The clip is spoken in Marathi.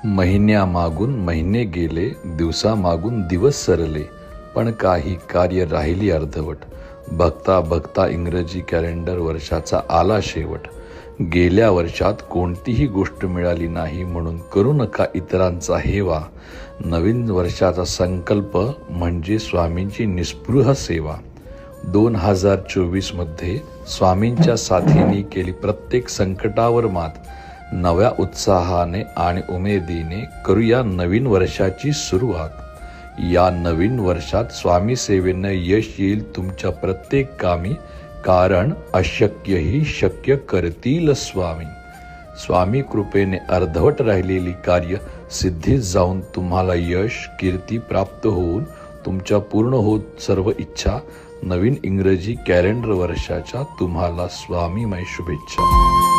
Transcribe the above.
महिन्यामागून महिने गेले, दिवसामागून दिवस सरले, पण काही कार्य राहिली अर्धवट. बघता बघता इंग्रजी कॅलेंडर वर्षाचा आला शेवट. गेल्या वर्षात कोणतीही गोष्ट मिळाली नाही म्हणून करू नका इतरांचा हेवा. नवीन वर्षाचा संकल्प म्हणजे स्वामींची निस्पृह सेवा. 2024 मध्ये स्वामींच्या साथीने केली प्रत्येक संकटावर मात. नव्या उत्साहाने आणि उमेदीने करूया नवीन वर्षाची सुरुवात. या नवीन वर्षात स्वामी सेवेनं यश येईल तुमच्या प्रत्येक कामी, कारण अशक्यही शक्य करतील स्वामी. स्वामी कृपेने अर्धवट राहिलेली कार्य सिद्धीस जाऊन तुम्हाला यश कीर्ती प्राप्त होऊन तुमच्या पूर्ण होत सर्व इच्छा. नवीन इंग्रजी कॅलेंडर वर्षाच्या तुम्हाला स्वामीमय शुभेच्छा.